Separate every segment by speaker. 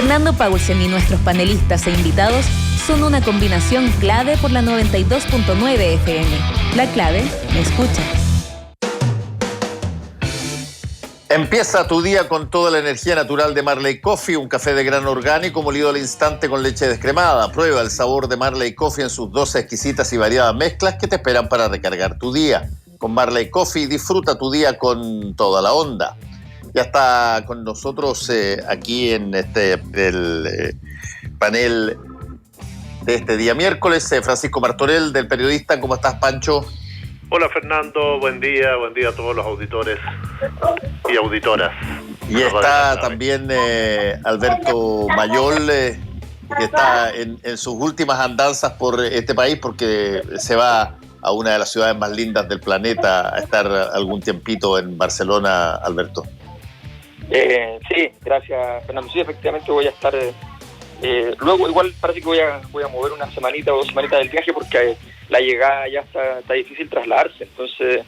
Speaker 1: Fernando Paulsen y nuestros panelistas e invitados son una combinación clave por la 92.9 FM. La clave me escucha.
Speaker 2: Empieza tu día con toda la energía natural de Marley Coffee, un café de grano orgánico molido al instante con leche descremada. Prueba el sabor de Marley Coffee en sus 12 exquisitas y variadas mezclas que te esperan para recargar tu día. Con Marley Coffee disfruta tu día con toda la onda. Ya está con nosotros aquí en el panel de este día miércoles, Francisco Martorell, del Periodista. ¿Cómo estás, Pancho?
Speaker 3: Hola, Fernando, buen día a todos los auditores y auditoras.
Speaker 2: Y está también Alberto Mayol, que está en sus últimas andanzas por este país porque se va a una de las ciudades más lindas del planeta a estar algún tiempito en Barcelona, Alberto.
Speaker 4: Sí, gracias, Fernando. Sí, efectivamente voy a estar... luego igual parece que voy a mover una semanita o 2 semanitas del viaje porque la llegada ya está difícil trasladarse, entonces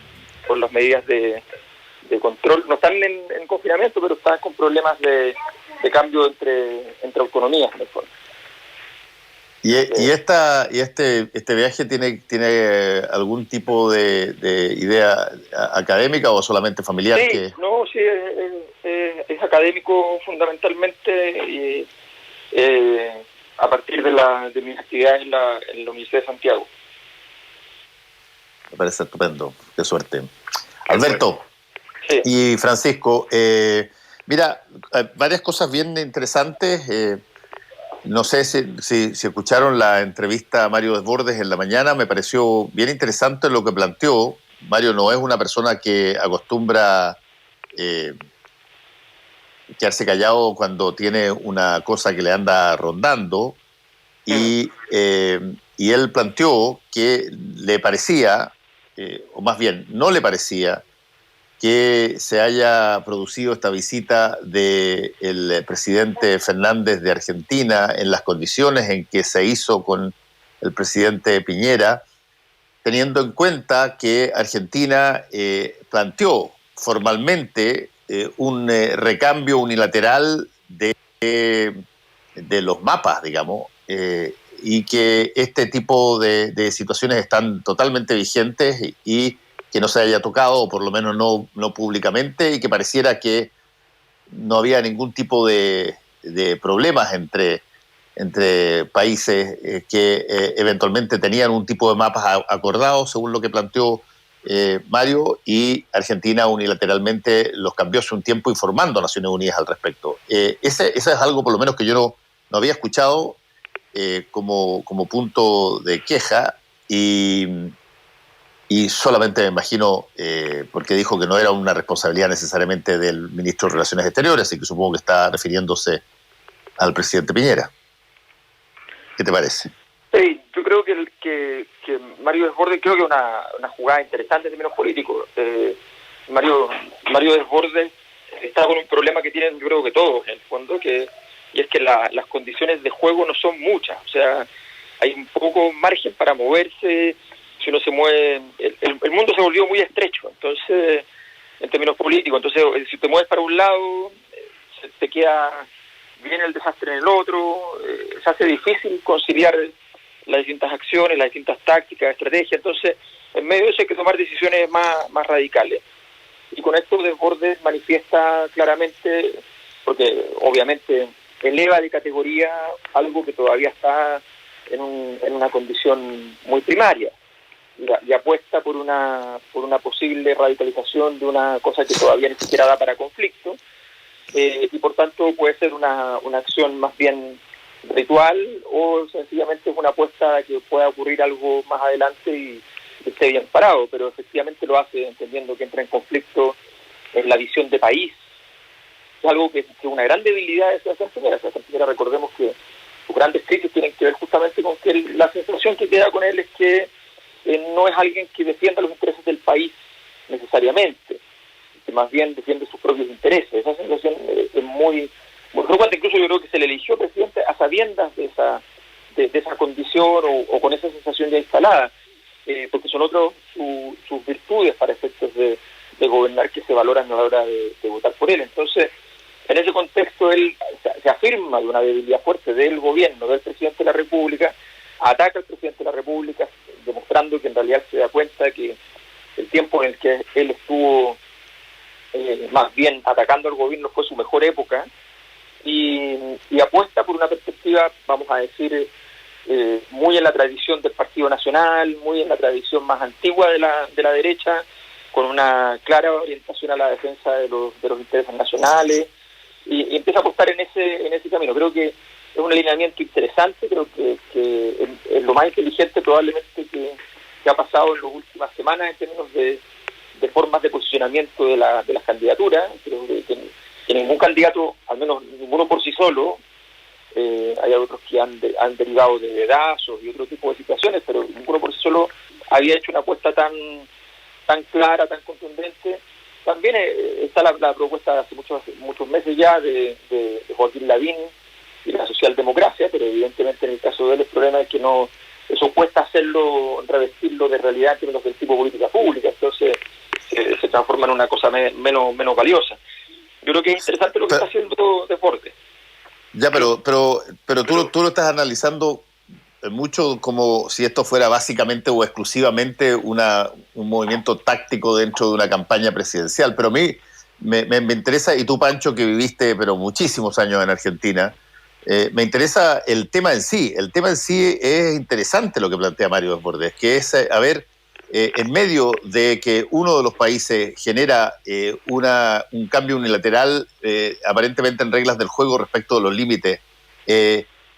Speaker 4: por las medidas de control, no están en confinamiento, pero están con problemas de cambio entre autonomías.
Speaker 2: ¿Y este viaje tiene algún tipo de idea académica o solamente familiar?
Speaker 4: Sí, es académico fundamentalmente y a partir de mis actividades en la Universidad de Santiago.
Speaker 2: Me parece estupendo, qué suerte. Alberto,
Speaker 4: sí.
Speaker 2: Y Francisco, mira, varias cosas bien interesantes. No sé si escucharon la entrevista a Mario Desbordes en la mañana, me pareció bien interesante lo que planteó. Mario no es una persona que acostumbra quedarse callado cuando tiene una cosa que le anda rondando, y él planteó que le parecía, o más bien no le parecía, que se haya producido esta visita del presidente Fernández de Argentina en las condiciones en que se hizo con el presidente Piñera, teniendo en cuenta que Argentina planteó formalmente un recambio unilateral de los mapas, digamos, y que este tipo de situaciones están totalmente vigentes y que no se haya tocado, o por lo menos no públicamente, y que pareciera que no había ningún tipo de problemas entre países que eventualmente tenían un tipo de mapas acordados, según lo que planteó Mario, y Argentina unilateralmente los cambió hace un tiempo informando a Naciones Unidas al respecto. Ese es algo por lo menos que yo no había escuchado como punto de queja, y solamente me imagino, porque dijo que no era una responsabilidad necesariamente del ministro de Relaciones Exteriores, y que supongo que está refiriéndose al presidente Piñera. ¿Qué te parece?
Speaker 4: Sí, yo creo que Mario Desbordes, creo que es una jugada interesante en términos políticos. Mario Desbordes está con un problema que tienen, yo creo que todos, en el fondo, y es que las condiciones de juego no son muchas. O sea, hay un poco margen para moverse. Si uno se mueve, el mundo se volvió muy estrecho, entonces, en términos políticos. Entonces, si te mueves para un lado, se te queda bien el desastre en el otro, se hace difícil conciliar las distintas acciones, las distintas tácticas, estrategias. Entonces, en medio de eso hay que tomar decisiones más radicales. Y con esto Desbordes manifiesta claramente, porque obviamente eleva de categoría algo que todavía está en una condición muy primaria. Y apuesta por una posible radicalización de una cosa que todavía ni siquiera da para conflicto, y por tanto puede ser una acción más bien ritual, o sencillamente es una apuesta que pueda ocurrir algo más adelante y esté bien parado, pero efectivamente lo hace entendiendo que entra en conflicto en la visión de país. Es algo que es una gran debilidad de Sebastián Piñera. Sebastián Piñera, recordemos que sus grandes crisis tienen que ver justamente con que la sensación que queda con él es que no es alguien que defienda los intereses del país necesariamente, que más bien defiende sus propios intereses. Esa sensación es muy preocupante. Incluso yo creo que se le eligió presidente a sabiendas de esa condición o con esa sensación ya instalada, porque son otros sus virtudes para efectos de gobernar que se valoran a la hora de votar por él. Entonces, En ese contexto él se afirma de una debilidad fuerte del gobierno, del presidente de la República, ataca al presidente de la República, demostrando que en realidad se da cuenta que el tiempo en el que él estuvo más bien atacando al gobierno fue su mejor época, y apuesta por una perspectiva, vamos a decir, muy en la tradición del Partido Nacional, muy en la tradición más antigua de la derecha, con una clara orientación a la defensa de los intereses nacionales, y empieza a apostar en ese camino. Creo que es un alineamiento interesante, creo que es lo más inteligente probablemente que ha pasado en las últimas semanas en términos de formas de posicionamiento de las candidaturas. Creo que ningún candidato, al menos ninguno por sí solo, hay otros que han derivado de vedazos y otro tipo de situaciones, pero ninguno por sí solo había hecho una apuesta tan clara, tan contundente. También está la propuesta de hace muchos meses ya de Joaquín Lavín y la socialdemocracia, pero evidentemente en el caso de él el problema es que no, eso cuesta hacerlo, revestirlo de realidad en términos del tipo de política pública, entonces se transforma en una cosa menos valiosa. Yo creo que es interesante lo que está haciendo Desbordes.
Speaker 2: Ya, pero tú lo estás analizando mucho como si esto fuera básicamente o exclusivamente un movimiento táctico dentro de una campaña presidencial. Pero a mí me interesa, y tú, Pancho, que viviste pero muchísimos años en Argentina, me interesa el tema en sí. El tema en sí es interesante lo que plantea Mario Desbordes, que es, en medio de que uno de los países genera un cambio unilateral, aparentemente en reglas del juego respecto de los límites,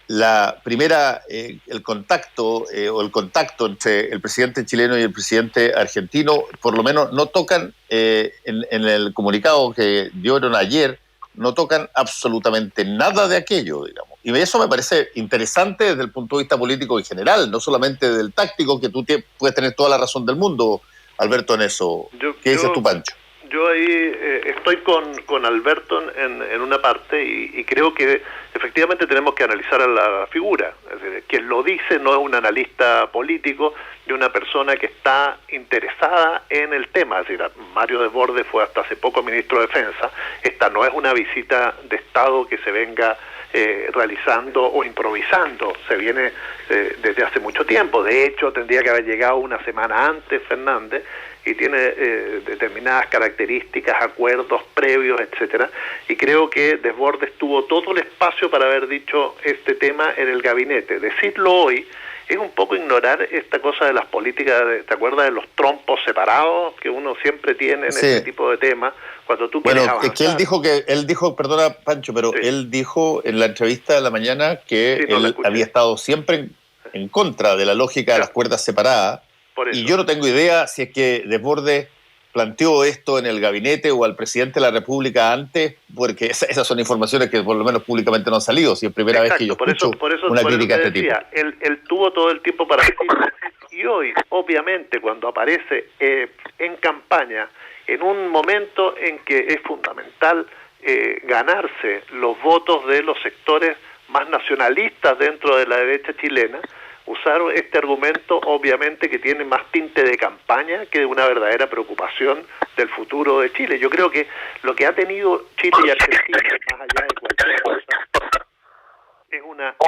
Speaker 2: la primera, el contacto entre el presidente chileno y el presidente argentino, por lo menos no tocan, en el comunicado que dieron ayer, no tocan absolutamente nada de aquello, digamos. Y eso me parece interesante desde el punto de vista político en general, no solamente del táctico, que tú puedes tener toda la razón del mundo, Alberto, en eso. ¿Qué dices tú, Pancho?
Speaker 3: Yo ahí estoy con Alberto en una parte y creo que efectivamente tenemos que analizar a la figura. Es decir, quien lo dice no es un analista político, de una persona que está interesada en el tema. Es decir, Mario Desbordes fue hasta hace poco ministro de Defensa. Esta no es una visita de Estado que se venga realizando o improvisando, se viene desde hace mucho tiempo. De hecho, tendría que haber llegado una semana antes Fernández, y tiene determinadas características, acuerdos previos, etcétera, y creo que Desbordes tuvo todo el espacio para haber dicho este tema en el gabinete. Decirlo hoy es un poco ignorar esta cosa de las políticas, ¿te acuerdas de los trompos separados que uno siempre tiene en este tipo de temas? Cuando tú quieres avanzar.
Speaker 2: Es que él dijo, perdona, Pancho, pero sí, él dijo en la entrevista de la mañana que él había estado siempre en contra de la lógica de las cuerdas separadas. Y yo no tengo idea si es que Desbordes planteó esto en el gabinete o al presidente de la República antes, porque esas son informaciones que por lo menos públicamente no han salido, si es primera vez que yo escucho una crítica de este tipo.
Speaker 3: Él tuvo todo el tiempo para decirlo, y hoy, obviamente, cuando aparece en campaña, en un momento en que es fundamental ganarse los votos de los sectores más nacionalistas dentro de la derecha chilena, usar este argumento obviamente que tiene más tinte de campaña que de una verdadera preocupación del futuro de Chile. Yo creo que lo que ha tenido Chile y Argentina, más allá de cualquier cosa, es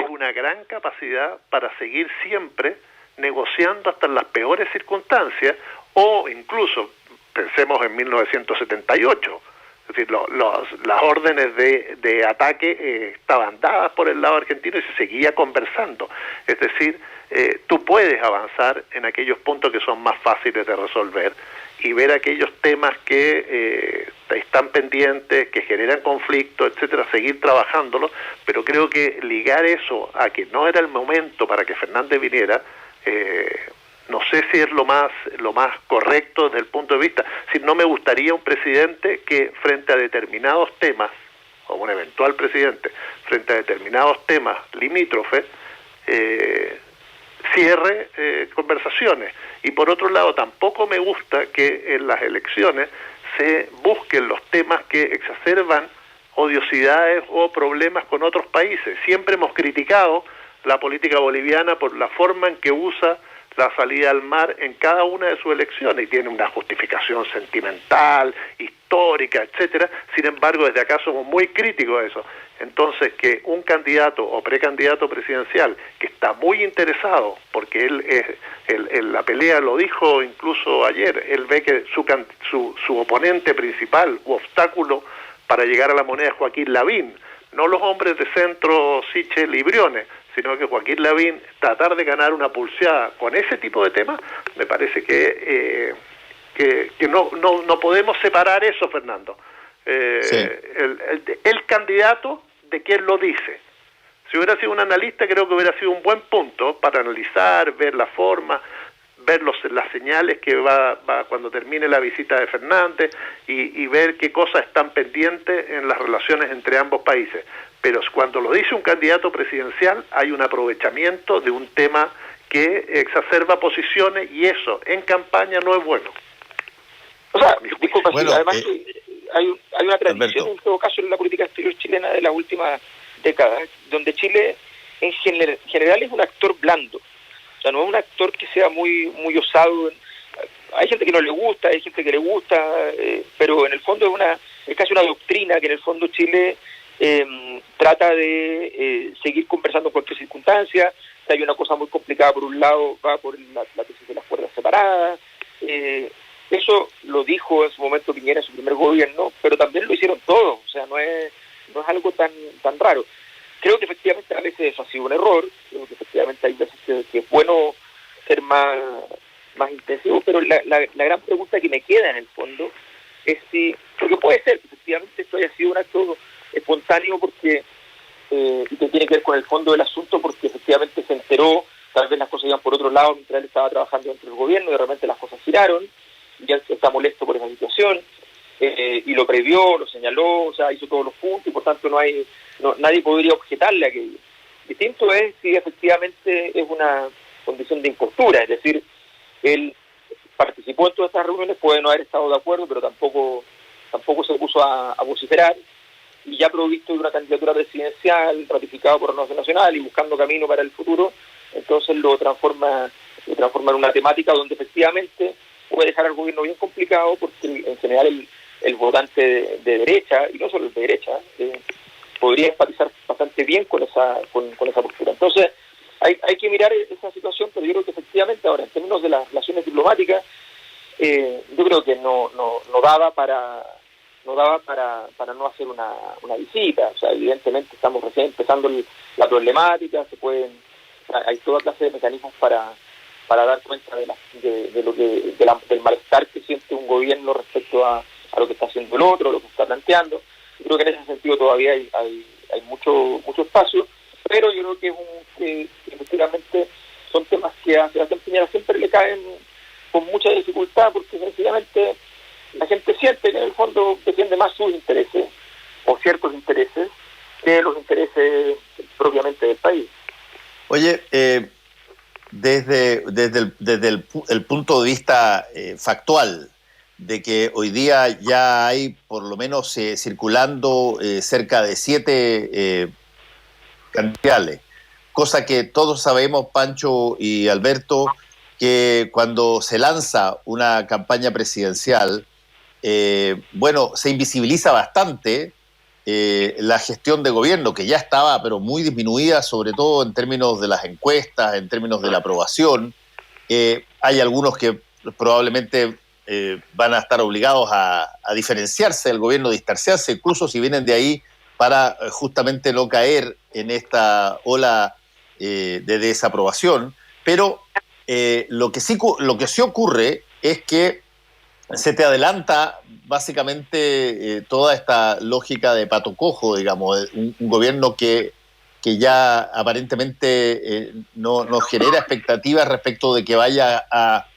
Speaker 3: una gran capacidad para seguir siempre negociando hasta en las peores circunstancias, o incluso, pensemos en 1978, es decir, las órdenes de ataque estaban dadas por el lado argentino y se seguía conversando. Es decir, tú puedes avanzar en aquellos puntos que son más fáciles de resolver y ver aquellos temas que están pendientes, que generan conflicto, etcétera, seguir trabajándolos, pero creo que ligar eso a que no era el momento para que Fernández viniera, no sé si es lo más correcto desde el punto de vista. Si no, me gustaría un presidente que frente a determinados temas, o un eventual presidente, frente a determinados temas limítrofes, cierre conversaciones. Y por otro lado, tampoco me gusta que en las elecciones se busquen los temas que exacerban odiosidades o problemas con otros países. Siempre hemos criticado la política boliviana por la forma en que usa la salida al mar en cada una de sus elecciones y tiene una justificación sentimental, histórica, etcétera. Sin embargo, desde acá somos muy críticos de eso. Entonces, que un candidato o precandidato presidencial que está muy interesado, porque él la pelea lo dijo incluso ayer, él ve que su oponente principal u obstáculo para llegar a la moneda es Joaquín Lavín, no los hombres de centro, Sichel y Briones, sino que Joaquín Lavín tratar de ganar una pulseada con ese tipo de temas, me parece que no podemos separar eso, Fernando.
Speaker 2: Sí.
Speaker 3: El candidato de quien lo dice. Si hubiera sido un analista, creo que hubiera sido un buen punto para analizar, ver la forma, ver las señales que va cuando termine la visita de Fernández y ver qué cosas están pendientes en las relaciones entre ambos países. Pero cuando lo dice un candidato presidencial, hay un aprovechamiento de un tema que exacerba posiciones y eso en campaña no es bueno.
Speaker 4: O sea, disculpa,
Speaker 2: bueno,
Speaker 4: además hay una tradición,
Speaker 2: Alberto,
Speaker 4: en todo caso, en la política exterior chilena de las últimas décadas, donde Chile en general es un actor blando. O sea, no es un actor que sea muy osado. Hay gente que no le gusta, hay gente que le gusta, pero en el fondo es casi una doctrina que en el fondo Chile trata de seguir conversando en cualquier circunstancia. O sea, hay una cosa muy complicada, por un lado va por la tesis de las cuerdas separadas. Eso lo dijo en su momento Piñera en su primer gobierno, pero también lo hicieron todos. O sea, no es algo tan raro. Creo que efectivamente a veces eso ha sido un error, creo que efectivamente hay veces que es bueno ser más intensivo, pero la gran pregunta que me queda en el fondo es porque puede ser que efectivamente esto haya sido un acto espontáneo porque y que tiene que ver con el fondo del asunto, porque efectivamente se enteró, tal vez las cosas iban por otro lado mientras él estaba trabajando dentro del gobierno y de repente las cosas giraron, y él está molesto por esa situación, y lo previó, lo señaló, o sea, hizo todos los puntos y por tanto nadie podría objetarle a aquello. Distinto es si efectivamente es una condición de impostura, es decir, él participó en todas estas reuniones, puede no haber estado de acuerdo, pero tampoco se puso a vociferar, y ya provisto de una candidatura presidencial ratificada por la Renovación Nacional y buscando camino para el futuro, entonces lo transforma en una temática donde efectivamente puede dejar al gobierno bien complicado, porque en general el votante de derecha, y no solo el de derecha, podría empatizar bastante bien con esa postura. Entonces, hay que mirar esa situación, pero yo creo que efectivamente ahora, en términos de las relaciones diplomáticas, yo creo que no daba para no hacer una visita. O sea, evidentemente estamos recién empezando la problemática, hay toda clase de mecanismos para dar cuenta del malestar que siente un gobierno respecto a lo que está haciendo el otro, lo que está planteando. Yo creo que en ese sentido todavía hay mucho espacio, pero yo creo que efectivamente son temas que a Sebastián Piñera siempre le caen con mucha dificultad, porque sencillamente la gente siente que en el fondo defiende más sus intereses, o ciertos intereses, que los intereses propiamente del país.
Speaker 2: oye, desde el punto de vista factual, de que hoy día ya hay por lo menos circulando cerca de 7 candidatos, cosa que todos sabemos, Pancho y Alberto, que cuando se lanza una campaña presidencial, se invisibiliza bastante la gestión de gobierno, que ya estaba pero muy disminuida, sobre todo en términos de las encuestas, en términos de la aprobación. Hay algunos que probablemente van a estar obligados a diferenciarse del gobierno, distanciarse, incluso si vienen de ahí, para justamente no caer en esta ola de desaprobación. Pero lo que sí ocurre es que se te adelanta básicamente toda esta lógica de pato cojo, digamos, un gobierno que ya aparentemente no genera expectativas respecto de que vaya a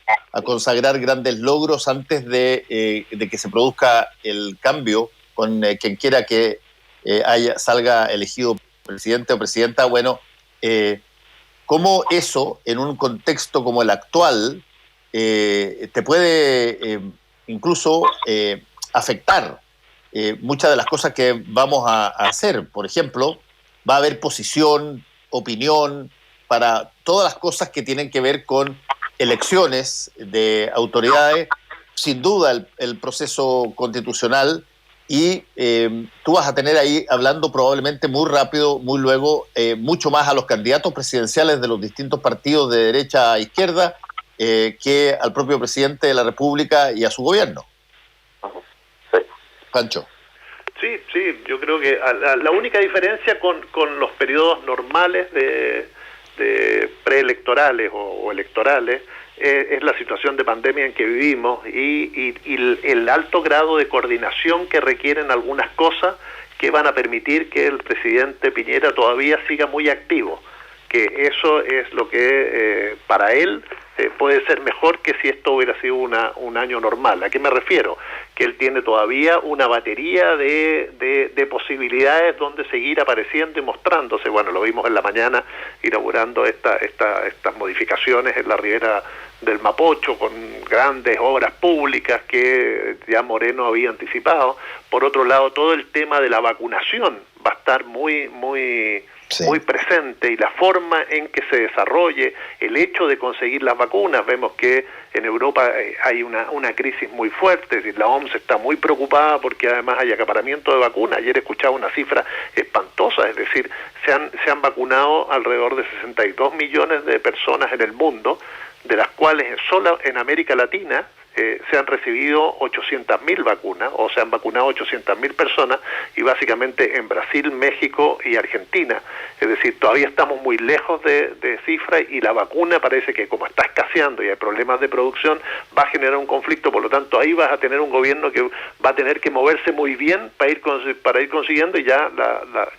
Speaker 2: consagrar grandes logros antes de que se produzca el cambio con quien quiera que salga elegido presidente o presidenta. Bueno, ¿cómo eso, en un contexto como el actual, te puede incluso afectar muchas de las cosas que vamos a hacer? Por ejemplo, va a haber posición, opinión, para todas las cosas que tienen que ver con elecciones de autoridades, sin duda el proceso constitucional, y tú vas a tener ahí hablando probablemente muy rápido, muy luego, mucho más a los candidatos presidenciales de los distintos partidos de derecha a izquierda que al propio presidente de la República y a su gobierno.
Speaker 4: Sí.
Speaker 2: Pancho.
Speaker 3: Sí, yo creo que la única diferencia con los periodos normales de preelectorales o electorales es la situación de pandemia en que vivimos y el alto grado de coordinación que requieren algunas cosas que van a permitir que el presidente Piñera todavía siga muy activo, que eso es lo que para él puede ser mejor que si esto hubiera sido un año normal. ¿A qué me refiero? Que él tiene todavía una batería de posibilidades donde seguir apareciendo y mostrándose. Bueno, lo vimos en la mañana inaugurando estas modificaciones en la ribera del Mapocho con grandes obras públicas que ya Moreno había anticipado. Por otro lado, todo el tema de la vacunación va a estar muy presente, y la forma en que se desarrolle, el hecho de conseguir las vacunas. Vemos que en Europa hay una crisis muy fuerte, es decir, la OMS está muy preocupada porque además hay acaparamiento de vacunas. Ayer escuchaba una cifra espantosa, es decir, se han vacunado alrededor de 62 millones de personas en el mundo, de las cuales solo en América Latina se han recibido 800.000 vacunas, o se han vacunado 800.000 personas, y básicamente en Brasil, México y Argentina. Es decir, todavía estamos muy lejos de cifras, y la vacuna parece que como está escaseando y hay problemas de producción, va a generar un conflicto. Por lo tanto, ahí vas a tener un gobierno que va a tener que moverse muy bien para ir consiguiendo, y ya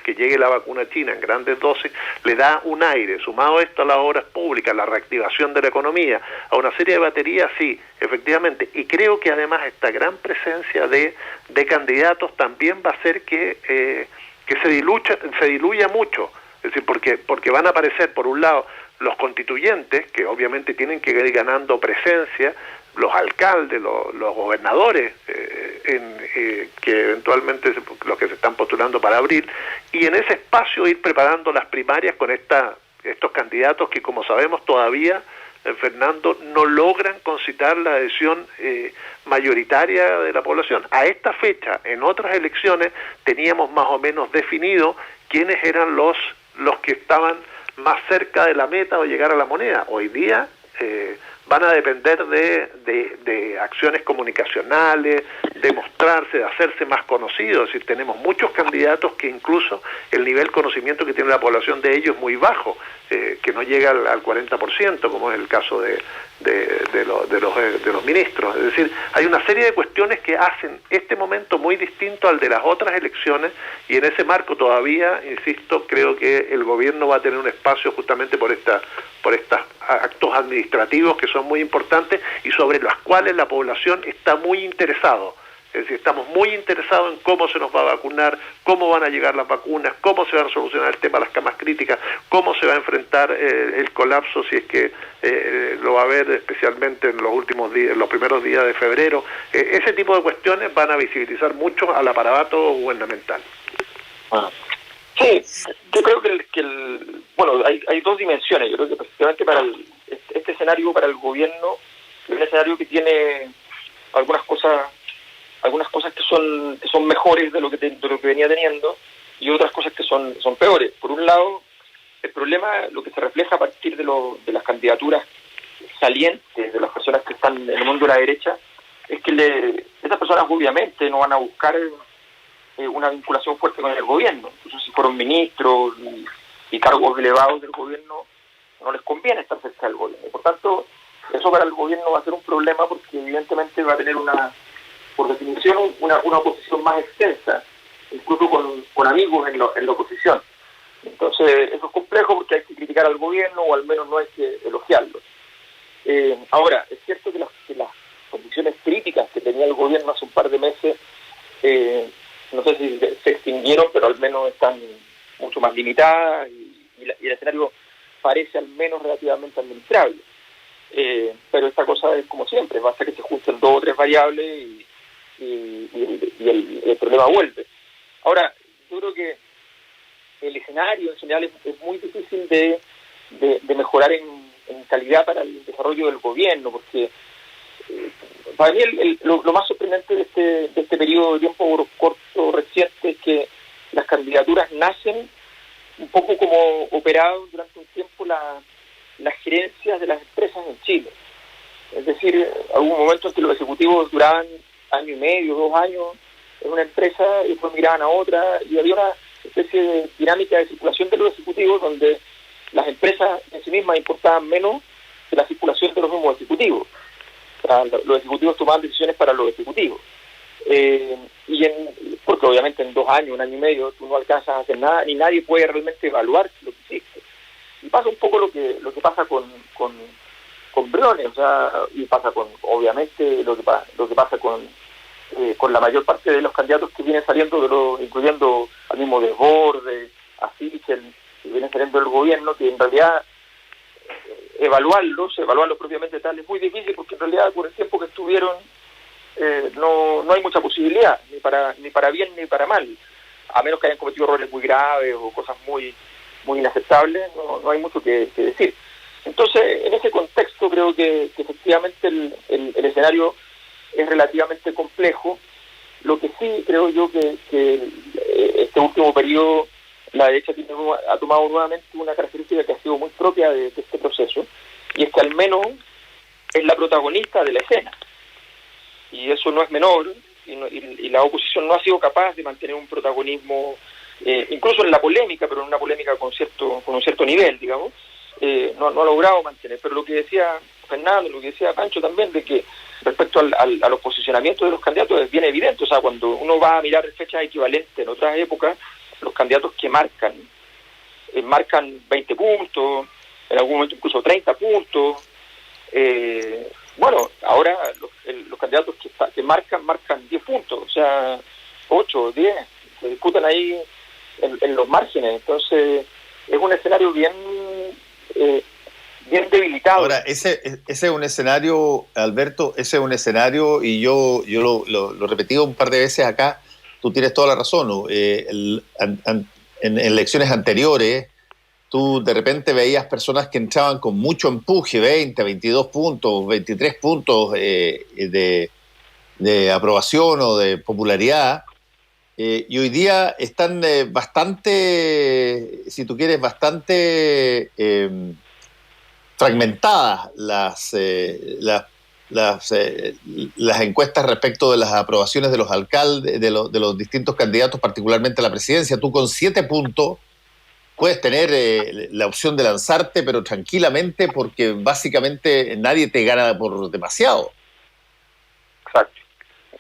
Speaker 3: que llegue la vacuna china en grandes dosis le da un aire. Sumado esto a las obras públicas, la reactivación de la economía, a una serie de baterías, sí, efectivamente. Y creo que además esta gran presencia de candidatos también va a hacer que se diluya mucho. Es decir, porque van a aparecer, por un lado, los constituyentes, que obviamente tienen que ir ganando presencia, los alcaldes, los gobernadores, que eventualmente los que se están postulando para abril, y en ese espacio ir preparando las primarias con estos candidatos que, como sabemos, todavía, Fernando, no logran concitar la adhesión mayoritaria de la población. A esta fecha, en otras elecciones, teníamos más o menos definido quiénes eran los que estaban más cerca de la meta o llegar a la moneda. Hoy día van a depender de acciones comunicacionales, de mostrarse, de hacerse más conocidos. Es decir, tenemos muchos candidatos que incluso el nivel de conocimiento que tiene la población de ellos es muy bajo, que no llega al 40%, como es el caso de los ministros. Es decir, hay una serie de cuestiones que hacen este momento muy distinto al de las otras elecciones, y en ese marco todavía, insisto, creo que el gobierno va a tener un espacio justamente por estos actos administrativos que son muy importantes y sobre los cuales la población está muy interesado. Es decir, estamos muy interesados en cómo se nos va a vacunar, cómo van a llegar las vacunas, cómo se va a solucionar el tema de las camas críticas, cómo se va a enfrentar el colapso, si es que lo va a haber, especialmente en los últimos días, en los primeros días de febrero. Ese tipo de cuestiones van a visibilizar mucho al aparato gubernamental.
Speaker 4: Sí, yo creo que bueno, hay dos dimensiones. Yo creo que precisamente para este escenario, para el gobierno, es un escenario que tiene algunas cosas que son mejores de lo que venía teniendo, y otras cosas que son peores. Por un lado, el problema, lo que se refleja a partir de las candidaturas salientes de las personas que están en el mundo de la derecha, es que esas personas obviamente no van a buscar una vinculación fuerte con el gobierno. Incluso si fueron ministros y cargos elevados del gobierno, no les conviene estar cerca del gobierno. Por tanto, eso para el gobierno va a ser un problema, porque evidentemente va a tener por definición, una oposición más extensa, incluso con amigos en la oposición. Entonces, eso es complejo porque hay que criticar al gobierno, o al menos no hay que elogiarlo. Ahora, es cierto que las condiciones críticas que tenía el gobierno hace un par de meses, no sé si se extinguieron, pero al menos están mucho más limitadas, y el escenario parece al menos relativamente administrable. Pero esta cosa es como siempre, basta que se junten 2 o 3 variables y el problema vuelve. Ahora, yo creo que el escenario en general es muy difícil de mejorar en en calidad para el desarrollo del gobierno, porque para mí lo más sorprendente de este periodo de tiempo corto reciente es que las candidaturas nacen un poco como operaron durante un tiempo las gerencias de las empresas en Chile. Es decir, algún momento en que los ejecutivos duraban año y medio, 2 años en una empresa y después miraban a otra, y había una especie de dinámica de circulación de los ejecutivos donde las empresas en sí mismas importaban menos que la circulación de los mismos ejecutivos. O sea, los ejecutivos tomaban decisiones para los ejecutivos. Porque obviamente en 2 años, 1 año y medio, tú no alcanzas a hacer nada, ni nadie puede realmente evaluar lo que hiciste. Y pasa un poco lo que pasa con Briones, o sea, y pasa obviamente lo que pasa con la mayor parte de los candidatos que vienen saliendo, incluyendo al mismo Desbordes, a Sichel, que vienen saliendo del gobierno, que en realidad evaluarlos propiamente tal es muy difícil, porque en realidad por el tiempo que estuvieron no hay mucha posibilidad, ni para bien ni para mal, a menos que hayan cometido errores muy graves o cosas muy muy inaceptables, no hay mucho que decir. Entonces, en ese contexto creo que efectivamente el escenario es relativamente complejo. Lo que sí creo yo que este último periodo la derecha ha tomado nuevamente una característica que ha sido muy propia de este proceso, y es que al menos es la protagonista de la escena. Y eso no es menor, y la oposición no ha sido capaz de mantener un protagonismo, incluso en la polémica, pero en una polémica con un cierto nivel, digamos, no ha logrado mantener. Pero lo que decía Fernando, lo que decía Pancho también, de que respecto a los posicionamientos de los candidatos es bien evidente. O sea, cuando uno va a mirar fechas equivalentes en otras épocas, los candidatos que marcan 20 puntos, en algún momento incluso 30 puntos. Bueno, ahora los candidatos que marcan 10 puntos, o sea, 8, 10, se disputan ahí en los márgenes. Entonces, es un escenario bien debilitado.
Speaker 2: Ahora, ese es un escenario, Alberto, y yo lo repetí un par de veces acá, tú tienes toda la razón, ¿no? En elecciones anteriores, tú de repente veías personas que entraban con mucho empuje, 20, 22 puntos, 23 puntos de aprobación o de popularidad, y hoy día están bastante, si tú quieres, bastante fragmentadas las encuestas respecto de las aprobaciones de los alcaldes, de los distintos candidatos, particularmente a la presidencia. Tú con 7 puntos puedes tener la opción de lanzarte, pero tranquilamente, porque básicamente nadie te gana por demasiado.
Speaker 4: Exacto.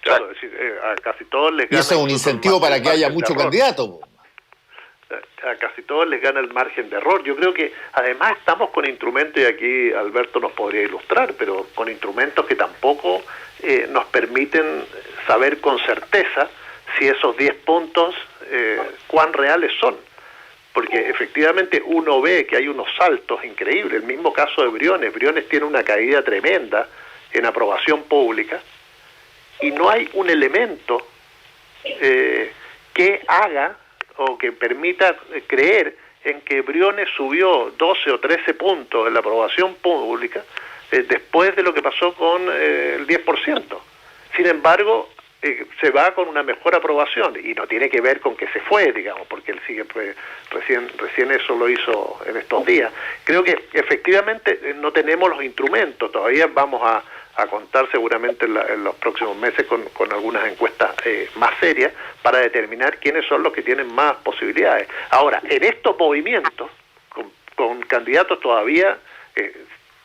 Speaker 3: Claro, es decir, a casi todos les gana.
Speaker 2: Y eso es un incentivo para que haya mucho candidato.
Speaker 3: A casi todos les gana el margen de error. Yo creo que además estamos con instrumentos, y aquí Alberto nos podría ilustrar, pero con instrumentos que tampoco nos permiten saber con certeza si esos 10 puntos cuán reales son. Porque efectivamente uno ve que hay unos saltos increíbles. El mismo caso de Briones. Briones tiene una caída tremenda en aprobación pública, y no hay un elemento que haga o que permita creer en que Briones subió 12 o 13 puntos en la aprobación pública después de lo que pasó con el 10%. Sin embargo, se va con una mejor aprobación, y no tiene que ver con que se fue, digamos, porque él sigue recién eso lo hizo en estos días. Creo que efectivamente no tenemos los instrumentos, todavía vamos a contar seguramente en los próximos meses con algunas encuestas más serias para determinar quiénes son los que tienen más posibilidades. Ahora, en estos movimientos, con candidatos todavía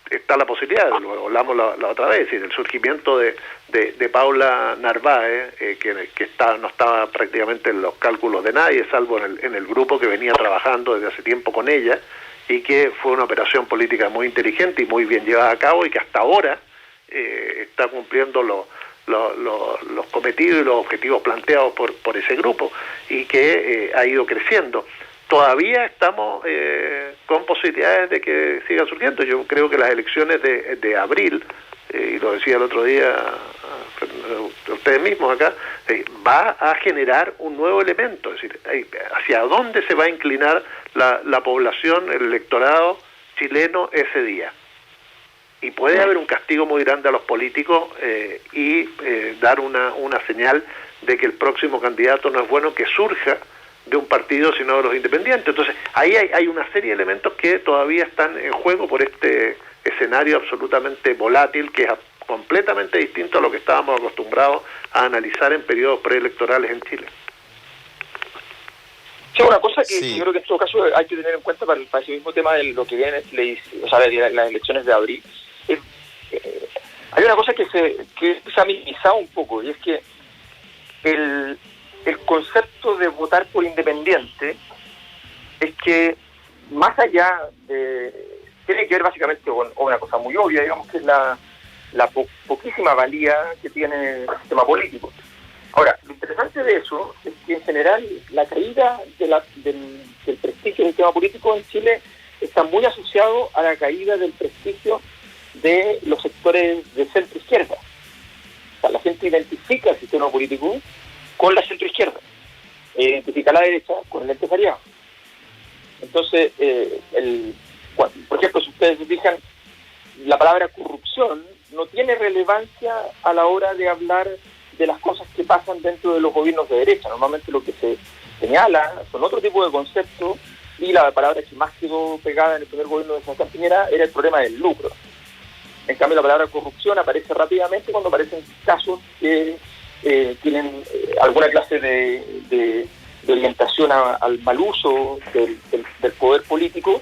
Speaker 3: está la posibilidad, lo hablamos la otra vez, es decir, el surgimiento de Paula Narváez, que no estaba prácticamente en los cálculos de nadie, salvo en el grupo que venía trabajando desde hace tiempo con ella, y que fue una operación política muy inteligente y muy bien llevada a cabo, y que hasta ahora está cumpliendo los cometidos y los objetivos planteados por ese grupo, y que ha ido creciendo. Todavía estamos con posibilidades de que siga surgiendo. Yo creo que las elecciones de abril, y lo decía el otro día ustedes mismos acá, va a generar un nuevo elemento, es decir, hacia dónde se va a inclinar la población, el electorado chileno ese día. y puede haber un castigo muy grande a los políticos y dar una señal de que el próximo candidato no es bueno que surja de un partido sino de los independientes. Entonces ahí hay una serie de elementos que todavía están en juego por este escenario absolutamente volátil, que es completamente distinto a lo que estábamos acostumbrados a analizar en periodos preelectorales en Chile.
Speaker 4: Sí, una cosa que yo creo que en todo caso hay que tener en cuenta para ese mismo tema de lo que viene, o sea, de las elecciones de abril. Hay una cosa que se ha minimizado un poco, y es que el concepto de votar por independiente es que más allá de... tiene que ver básicamente con una cosa muy obvia, digamos, que es la poquísima valía que tiene el sistema político. Ahora, lo interesante de eso es que en general la caída del prestigio del sistema político en Chile está muy asociado a la caída del prestigio de los sectores de centro-izquierda. O sea, la gente identifica el sistema político con la centro-izquierda, identifica a la derecha con el empresariado. Entonces, por ejemplo, si ustedes se fijan, la palabra corrupción no tiene relevancia a la hora de hablar de las cosas que pasan dentro de los gobiernos de derecha. Normalmente lo que se señala son otro tipo de conceptos, y la palabra que más quedó pegada en el primer gobierno de Sebastián Piñera era el problema del lucro. En cambio, la palabra corrupción aparece rápidamente cuando aparecen casos que tienen alguna clase de orientación al mal uso del poder político,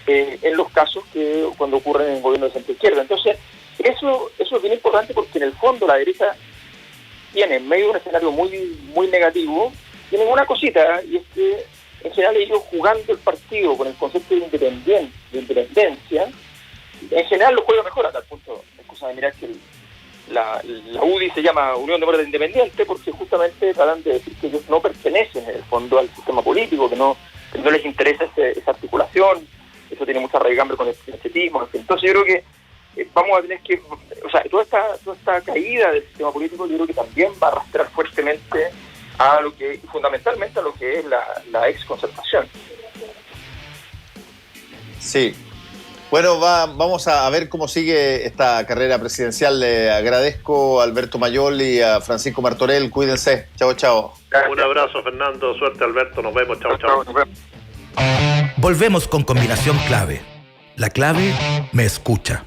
Speaker 4: en los casos que cuando ocurren en el gobierno de centro izquierda. Entonces, eso es bien importante, porque en el fondo la derecha tiene, en medio de un escenario muy negativo, tienen una cosita, y es que en general ellos, jugando el partido con el concepto de independencia, en general lo juega mejor, a tal punto. Es cosa de mirar que la UDI se llama Unión Demócrata Independiente, porque justamente tratan de decir que ellos no pertenecen en el fondo al sistema político, que no les interesa esa articulación. Eso tiene mucha raigambre con el pinchetismo. Entonces yo creo que vamos a tener que, o sea, toda esta caída del sistema político, yo creo que también va a arrastrar fuertemente a lo que, fundamentalmente a lo que es la exconcertación.
Speaker 2: Sí. Bueno, vamos a ver cómo sigue esta carrera presidencial. Le agradezco a Alberto Mayol y a Francisco Martorell. Cuídense. Chao, chao.
Speaker 3: Un abrazo, Fernando. Suerte, Alberto. Nos vemos. Chao, chao.
Speaker 5: Volvemos con Combinación Clave. La clave me escucha.